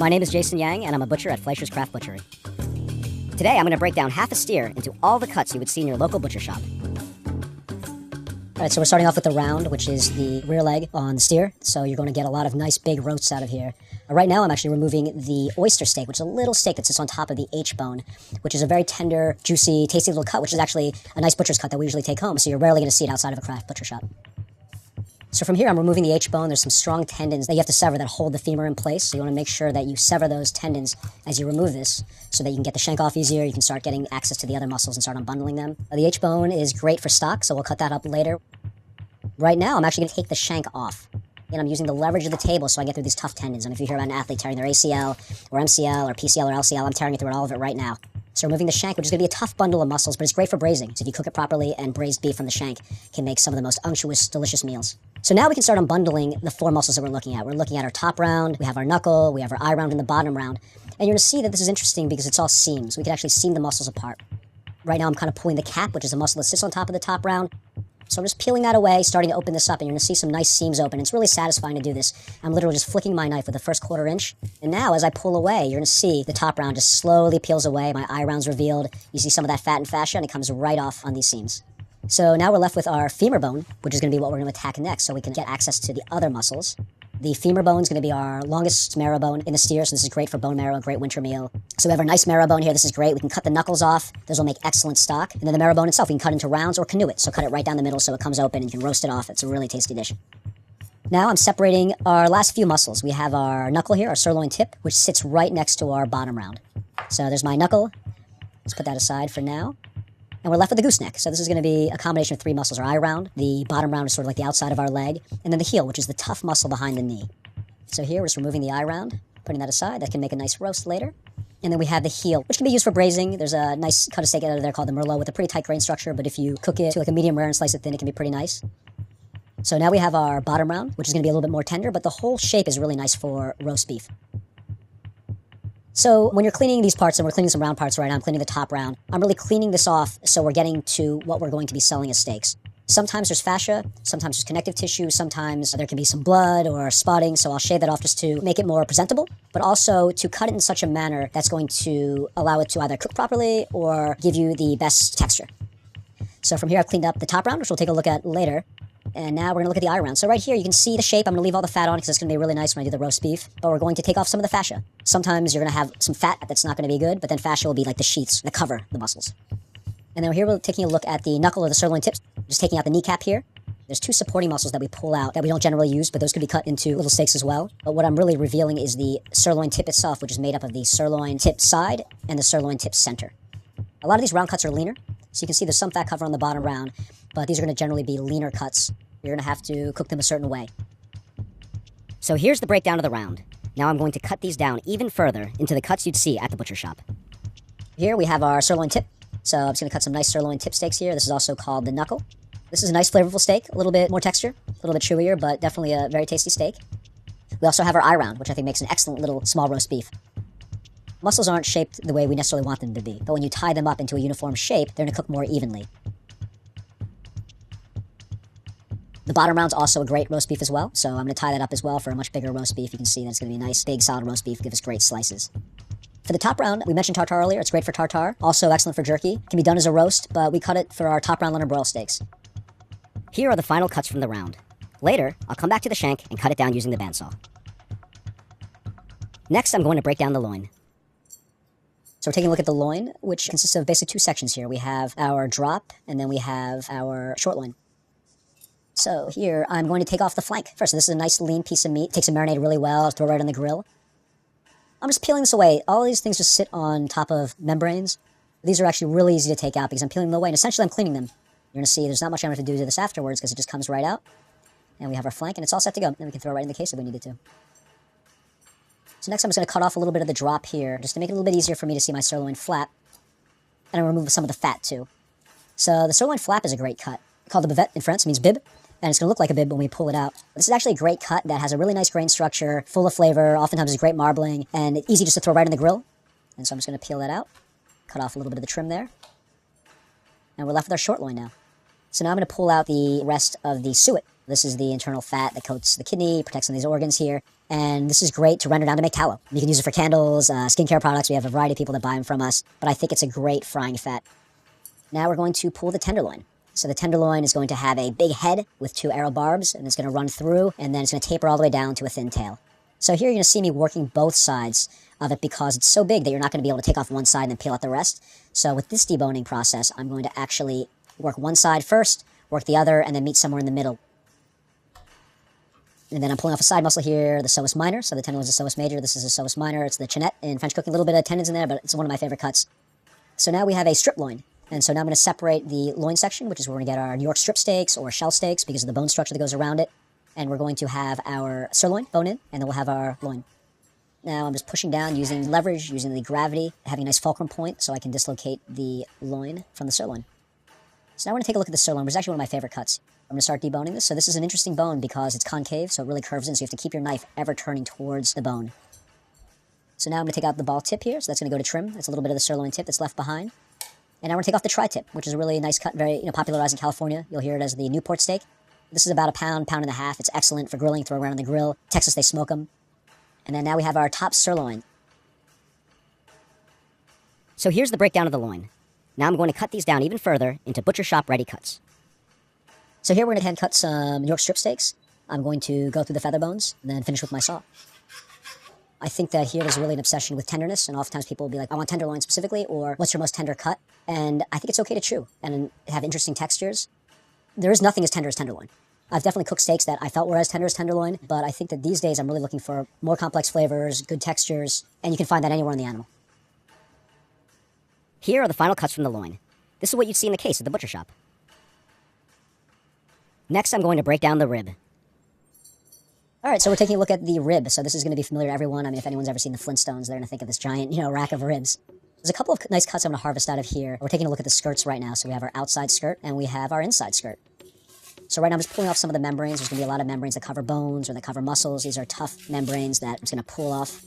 My name is Jason Yang, and I'm a butcher at Fleischer's Craft Butchery. Today, I'm going to break down half a steer into all the cuts you would see in your local butcher shop. Alright, so we're starting off with the round, which is the rear leg on the steer. So you're going to get a lot of nice big roasts out of here. Right now, I'm actually removing the oyster steak, which is a little steak that sits on top of the H-bone, which is a very tender, juicy, tasty little cut, which is actually a nice butcher's cut that we usually take home. So you're rarely going to see it outside of a craft butcher shop. So from here, I'm removing the H-bone. There's some strong tendons that you have to sever that hold the femur in place. So you want to make sure that you sever those tendons as you remove this so that you can get the shank off easier. You can start getting access to the other muscles and start unbundling them. The H-bone is great for stock, so we'll cut that up later. Right now, I'm actually going to take the shank off. And I'm using the leverage of the table so I get through these tough tendons. And if you hear about an athlete tearing their ACL or MCL or PCL or LCL, I'm tearing through all of it right now. So removing the shank, which is going to be a tough bundle of muscles, but it's great for braising. So if you cook it properly, and braised beef from the shank can make some of the most unctuous, delicious meals. So now we can start unbundling the four muscles that we're looking at. We're looking at our top round, we have our knuckle, we have our eye round, and the bottom round. And you're going to see that this is interesting because it's all seams. We can actually seam the muscles apart. Right now I'm kind of pulling the cap, which is a muscle that sits on top of the top round. So I'm just peeling that away, starting to open this up, and you're going to see some nice seams open. It's really satisfying to do this. I'm literally just flicking my knife with the first 1/4 inch. And now, as I pull away, you're going to see the top round just slowly peels away. My eye round's revealed. You see some of that fat and fascia, and it comes right off on these seams. So now we're left with our femur bone, which is going to be what we're going to attack next, so we can get access to the other muscles. The femur bone is going to be our longest marrow bone in the steer, so this is great for bone marrow, a great winter meal. So we have our nice marrow bone here. This is great. We can cut the knuckles off. Those will make excellent stock. And then the marrow bone itself, we can cut into rounds or canoe it. So cut it right down the middle so it comes open and you can roast it off. It's a really tasty dish. Now I'm separating our last few muscles. We have our knuckle here, our sirloin tip, which sits right next to our bottom round. So there's my knuckle. Let's put that aside for now. And we're left with the gooseneck. So this is going to be a combination of 3 muscles. Our eye round, the bottom round is sort of like the outside of our leg, and then the heel, which is the tough muscle behind the knee. So here we're just removing the eye round, putting that aside. That can make a nice roast later. And then we have the heel, which can be used for braising. There's a nice cut of steak out of there called the Merlot with a pretty tight grain structure, but if you cook it to like a medium rare and slice it thin, it can be pretty nice. So now we have our bottom round, which is going to be a little bit more tender, but the whole shape is really nice for roast beef. So when you're cleaning these parts, and we're cleaning some round parts right now, I'm cleaning the top round, I'm really cleaning this off so we're getting to what we're going to be selling as steaks. Sometimes there's fascia, sometimes there's connective tissue, sometimes there can be some blood or spotting, so I'll shave that off just to make it more presentable, but also to cut it in such a manner that's going to allow it to either cook properly or give you the best texture. So from here I've cleaned up the top round, which we'll take a look at later. And now we're going to look at the eye round. So right here, you can see the shape. I'm going to leave all the fat on because it's going to be really nice when I do the roast beef. But we're going to take off some of the fascia. Sometimes you're going to have some fat that's not going to be good, but then fascia will be like the sheaths that cover the muscles. And then here we're taking a look at the knuckle or the sirloin tips. Just taking out the kneecap here. There's 2 supporting muscles that we pull out that we don't generally use, but those could be cut into little steaks as well. But what I'm really revealing is the sirloin tip itself, which is made up of the sirloin tip side and the sirloin tip center. A lot of these round cuts are leaner. So you can see there's some fat cover on the bottom round, but these are going to generally be leaner cuts. You're going to have to cook them a certain way. So here's the breakdown of the round. Now I'm going to cut these down even further into the cuts you'd see at the butcher shop. Here we have our sirloin tip. So I'm just going to cut some nice sirloin tip steaks here. This is also called the knuckle. This is a nice flavorful steak, a little bit more texture, a little bit chewier, but definitely a very tasty steak. We also have our eye round, which I think makes an excellent little small roast beef. Muscles aren't shaped the way we necessarily want them to be, but when you tie them up into a uniform shape, they're going to cook more evenly. The bottom round's also a great roast beef as well, so I'm going to tie that up as well for a much bigger roast beef. You can see that it's going to be a nice, big, solid roast beef, give us great slices. For the top round, we mentioned tartare earlier. It's great for tartare, also excellent for jerky. It can be done as a roast, but we cut it for our top round London broil steaks. Here are the final cuts from the round. Later, I'll come back to the shank and cut it down using the bandsaw. Next, I'm going to break down the loin. So we're taking a look at the loin, which consists of basically 2 sections here. We have our drop, and then we have our short loin. So here, I'm going to take off the flank first. So this is a nice lean piece of meat. Takes it marinated really well. Throw it right on the grill. I'm just peeling this away. All these things just sit on top of membranes. These are actually really easy to take out because I'm peeling them away, and essentially I'm cleaning them. You're going to see there's not much I'm going to do to this afterwards because it just comes right out. And we have our flank, and it's all set to go. Then we can throw it right in the case if we needed to. So next I'm just going to cut off a little bit of the drop here, just to make it a little bit easier for me to see my sirloin flap. And I'm going to remove some of the fat too. So the sirloin flap is a great cut. Called the bavette in France, it means bib. And it's going to look like a bib when we pull it out. This is actually a great cut that has a really nice grain structure, full of flavor, oftentimes is great marbling, and easy just to throw right in the grill. And so I'm just going to peel that out, cut off a little bit of the trim there. And we're left with our short loin now. So now I'm going to pull out the rest of the suet. This is the internal fat that coats the kidney, protects some of these organs here. And this is great to render down to make tallow. You can use it for candles, skincare products. We have a variety of people that buy them from us, but I think it's a great frying fat. Now we're going to pull the tenderloin. So the tenderloin is going to have a big head with 2 arrow barbs, and it's going to run through, and then it's going to taper all the way down to a thin tail. So here you're going to see me working both sides of it because it's so big that you're not going to be able to take off one side and then peel out the rest. So with this deboning process, I'm going to actually work one side first, work the other, and then meet somewhere in the middle. And then I'm pulling off a side muscle here, the psoas minor. So the tenderloin is the psoas major. This is the psoas minor. It's the chinette in French cooking. A little bit of tendons in there, but it's one of my favorite cuts. So now we have a strip loin. And so now I'm going to separate the loin section, which is where we're going to get our New York strip steaks or shell steaks because of the bone structure that goes around it. And we're going to have our sirloin, bone in, and then we'll have our loin. Now I'm just pushing down using leverage, using the gravity, having a nice fulcrum point so I can dislocate the loin from the sirloin. So now we're going to take a look at the sirloin, which is actually one of my favorite cuts. I'm going to start deboning this. So this is an interesting bone because it's concave, so it really curves in, so you have to keep your knife ever turning towards the bone. So now I'm going to take out the ball tip here, so that's going to go to trim. That's a little bit of the sirloin tip that's left behind. And now we're going to take off the tri-tip, which is a really nice cut, very popularized in California. You'll hear it as the Newport steak. This is about a pound, pound and a half. It's excellent for grilling, throw around on the grill. Texas, they smoke them. And then now we have our top sirloin. So here's the breakdown of the loin. Now I'm going to cut these down even further into butcher shop ready cuts. So here we're going to hand cut some New York strip steaks. I'm going to go through the feather bones and then finish with my saw. I think that here there's really an obsession with tenderness, and oftentimes people will be like, I want tenderloin specifically, or what's your most tender cut? And I think it's okay to chew and have interesting textures. There is nothing as tender as tenderloin. I've definitely cooked steaks that I felt were as tender as tenderloin, but I think that these days I'm really looking for more complex flavors, good textures, and you can find that anywhere on the animal. Here are the final cuts from the loin. This is what you'd see in the case at the butcher shop. Next, I'm going to break down the rib. All right, so we're taking a look at the rib. So this is going to be familiar to everyone. I mean, if anyone's ever seen the Flintstones, they're going to think of this giant, rack of ribs. There's a couple of nice cuts I'm going to harvest out of here. We're taking a look at the skirts right now. So we have our outside skirt and we have our inside skirt. So right now I'm just pulling off some of the membranes. There's going to be a lot of membranes that cover bones or that cover muscles. These are tough membranes that I'm just going to pull off.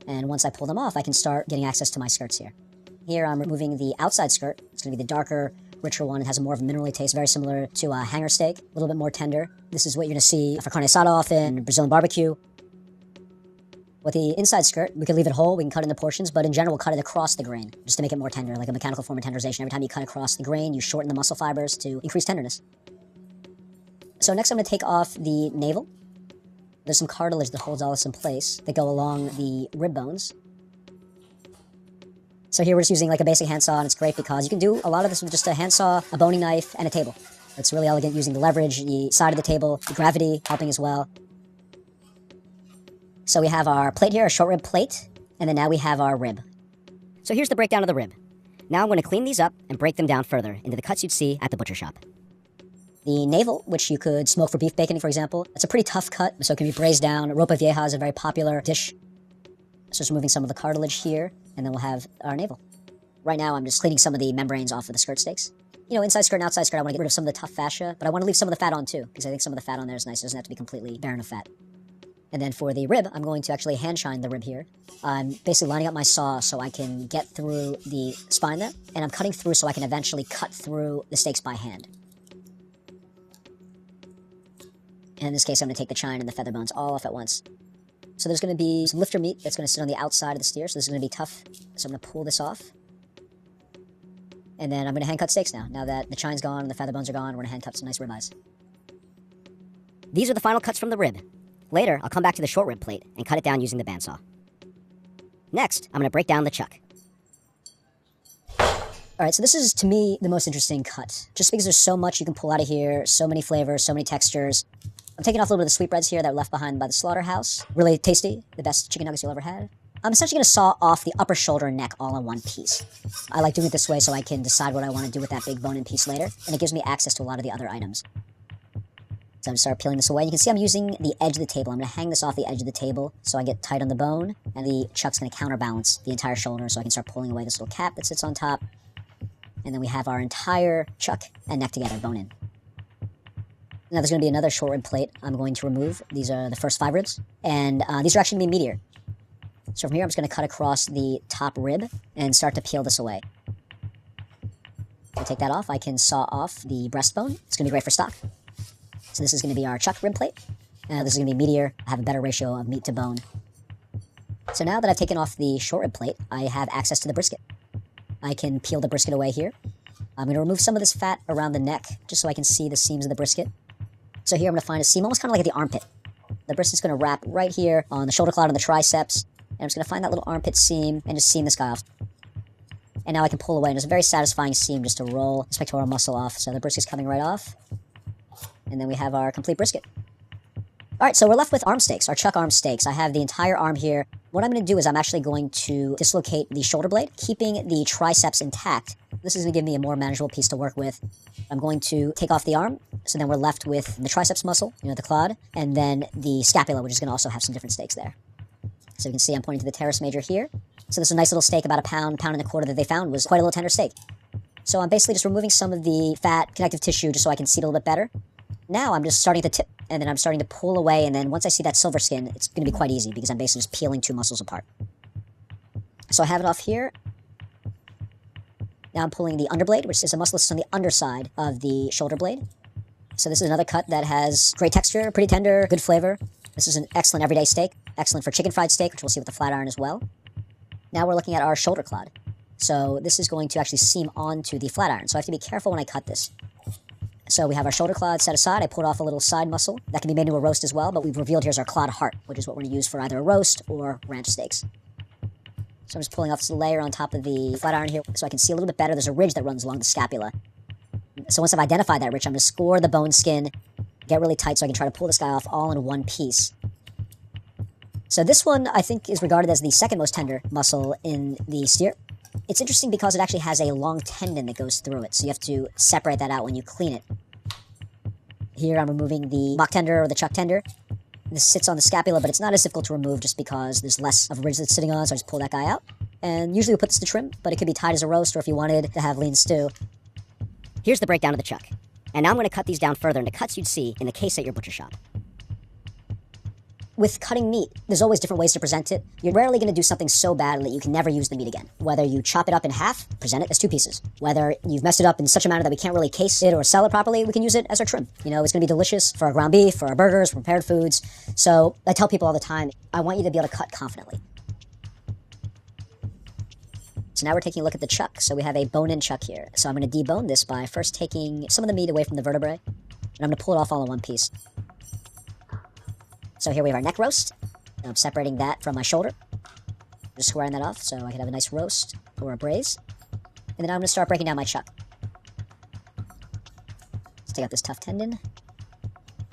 And once I pull them off, I can start getting access to my skirts here. Here I'm removing the outside skirt. It's going to be the darker, richer one. It has a more of a minerally taste, very similar to a hanger steak, a little bit more tender. This is what you're going to see for carne asada often, Brazilian barbecue. With the inside skirt, we can leave it whole, we can cut it into portions, but in general, we'll cut it across the grain, just to make it more tender, like a mechanical form of tenderization. Every time you cut across the grain, you shorten the muscle fibers to increase tenderness. So next I'm going to take off the navel. There's some cartilage that holds all this in place that go along the rib bones. So here we're just using like a basic handsaw, and it's great because you can do a lot of this with just a handsaw, a boning knife, and a table. It's really elegant using the leverage, the side of the table, the gravity helping as well. So we have our plate here, a short rib plate, and then now we have our rib. So here's the breakdown of the rib. Now I'm going to clean these up and break them down further into the cuts you'd see at the butcher shop. The navel, which you could smoke for beef bacon, for example, it's a pretty tough cut, so it can be braised down. Ropa vieja is a very popular dish. So just removing some of the cartilage here, and then we'll have our navel. Right now I'm just cleaning some of the membranes off of the skirt steaks. Inside skirt and outside skirt, I want to get rid of some of the tough fascia, but I want to leave some of the fat on too, because I think some of the fat on there is nice. It doesn't have to be completely barren of fat. And then for the rib, I'm going to actually hand shine the rib here. I'm basically lining up my saw so I can get through the spine there, and I'm cutting through so I can eventually cut through the steaks by hand. And in this case, I'm going to take the chine and the feather bones all off at once. So there's going to be some lifter meat that's going to sit on the outside of the steer, so this is going to be tough. So I'm going to pull this off. And then I'm going to hand cut steaks now. Now that the chine's gone and the feather bones are gone, we're going to hand cut some nice ribeyes. These are the final cuts from the rib. Later, I'll come back to the short rib plate and cut it down using the bandsaw. Next, I'm going to break down the chuck. Alright, so this is, to me, the most interesting cut. Just because there's so much you can pull out of here, so many flavors, so many textures. I'm taking off a little bit of the sweetbreads here that were left behind by the slaughterhouse. Really tasty. The best chicken nuggets you'll ever had. I'm essentially going to saw off the upper shoulder and neck all in one piece. I like doing it this way so I can decide what I want to do with that big bone-in piece later, and it gives me access to a lot of the other items. So I'm going to start peeling this away. You can see I'm using the edge of the table. I'm going to hang this off the edge of the table so I get tight on the bone, and the chuck's going to counterbalance the entire shoulder so I can start pulling away this little cap that sits on top. And then we have our entire chuck and neck together, bone in. Now there's going to be another short rib plate I'm going to remove. These are the first 5 ribs, and these are actually going to be meatier. So from here I'm just going to cut across the top rib and start to peel this away. I'll take that off. I can saw off the breastbone. It's going to be great for stock. So this is going to be our chuck rib plate. This is going to be meatier, have a better ratio of meat to bone. So now that I've taken off the short rib plate, I have access to the brisket. I can peel the brisket away here. I'm going to remove some of this fat around the neck, just so I can see the seams of the brisket. So here I'm going to find a seam, almost kind of like at the armpit. The brisket's going to wrap right here on the shoulder clod and the triceps. And I'm just going to find that little armpit seam and just seam this guy off. And now I can pull away, and it's a very satisfying seam just to roll the pectoral muscle off. So the brisket's coming right off. And then we have our complete brisket. Alright, so we're left with arm steaks, our chuck arm steaks. I have the entire arm here. What I'm going to do is I'm actually going to dislocate the shoulder blade, keeping the triceps intact. This is going to give me a more manageable piece to work with. I'm going to take off the arm, so then we're left with the triceps muscle, the clod, and then the scapula, which is going to also have some different steaks there. So you can see I'm pointing to the teres major here. So this is a nice little steak, about a pound, pound and a quarter that they found was quite a little tender steak. So I'm basically just removing some of the fat, connective tissue, just so I can see it a little bit better. Now I'm just starting at the tip, and then I'm starting to pull away, and then once I see that silver skin, it's going to be quite easy because I'm basically just peeling two muscles apart. So I have it off here. Now I'm pulling the underblade, which is a muscle that's on the underside of the shoulder blade. So this is another cut that has great texture, pretty tender, good flavor. This is an excellent everyday steak, excellent for chicken fried steak, which we'll see with the flat iron as well. Now we're looking at our shoulder clod. So this is going to actually seam onto the flat iron, so I have to be careful when I cut this. So we have our shoulder clod set aside. I pulled off a little side muscle. That can be made into a roast as well, but we've revealed here's our clod heart, which is what we're going to use for either a roast or ranch steaks. So I'm just pulling off this layer on top of the flat iron here so I can see a little bit better. There's a ridge that runs along the scapula. So once I've identified that ridge, I'm going to score the bone skin, get really tight so I can try to pull this guy off all in one piece. So this one, I think, is regarded as the second most tender muscle in the steer. It's interesting because it actually has a long tendon that goes through it, so you have to separate that out when you clean it. Here I'm removing the mock tender or the chuck tender. This sits on the scapula, but it's not as difficult to remove just because there's less of a ridge that's sitting on, so I just pull that guy out. And usually we put this to trim, but it could be tied as a roast or if you wanted to have lean stew. Here's the breakdown of the chuck. And now I'm going to cut these down further into cuts you'd see in the case at your butcher shop. With cutting meat, there's always different ways to present it. You're rarely going to do something so bad that you can never use the meat again. Whether you chop it up in half, present it as two pieces. Whether you've messed it up in such a manner that we can't really case it or sell it properly, we can use it as our trim. It's going to be delicious for our ground beef, for our burgers, for prepared foods. So I tell people all the time, I want you to be able to cut confidently. So now we're taking a look at the chuck. So we have a bone-in chuck here. So I'm going to debone this by first taking some of the meat away from the vertebrae, and I'm going to pull it off all in one piece. So here we have our neck roast. I'm separating that from my shoulder. Just squaring that off so I can have a nice roast or a braise. And then I'm going to start breaking down my chuck. Let's take out this tough tendon.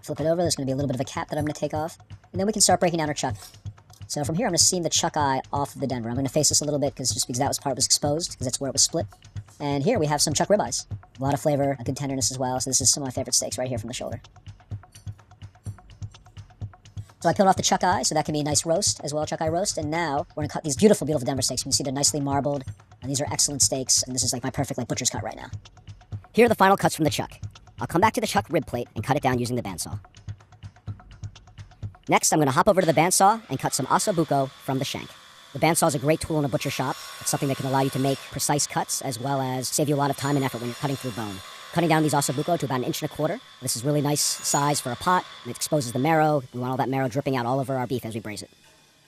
Flip it over. There's going to be a little bit of a cap that I'm going to take off. And then we can start breaking down our chuck. So from here, I'm going to seam the chuck eye off of the Denver. I'm going to face this a little bit because that part was exposed because that's where it was split. And here we have some chuck ribeyes. A lot of flavor, a good tenderness as well. So this is some of my favorite steaks right here from the shoulder. So I peeled off the chuck eye, so that can be a nice roast as well, chuck eye roast. And now we're going to cut these beautiful, beautiful Denver steaks. You can see they're nicely marbled, and these are excellent steaks, and this is like my perfect butcher's cut right now. Here are the final cuts from the chuck. I'll come back to the chuck rib plate and cut it down using the bandsaw. Next, I'm going to hop over to the bandsaw and cut some osso buco from the shank. The bandsaw is a great tool in a butcher shop. It's something that can allow you to make precise cuts as well as save you a lot of time and effort when you're cutting through bone. Cutting down these osso buco to about 1.25 inches. This is really nice size for a pot, and it exposes the marrow. We want all that marrow dripping out all over our beef as we braise it.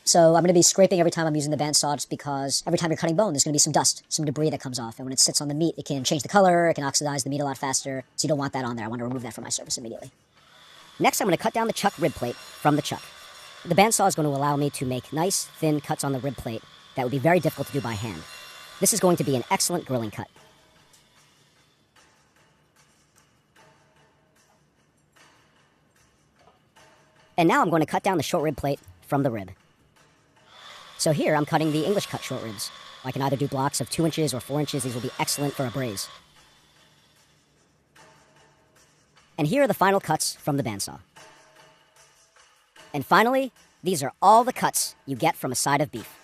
So I'm going to be scraping every time I'm using the bandsaw just because every time you're cutting bone, there's going to be some dust, some debris that comes off. And when it sits on the meat, it can change the color, it can oxidize the meat a lot faster. So you don't want that on there. I want to remove that from my service immediately. Next, I'm going to cut down the chuck rib plate from the chuck. The bandsaw is going to allow me to make nice, thin cuts on the rib plate that would be very difficult to do by hand. This is going to be an excellent grilling cut. And now I'm going to cut down the short rib plate from the rib. So here I'm cutting the English cut short ribs. I can either do blocks of 2 inches or 4 inches. These will be excellent for a braise. And here are the final cuts from the bandsaw. And finally, these are all the cuts you get from a side of beef.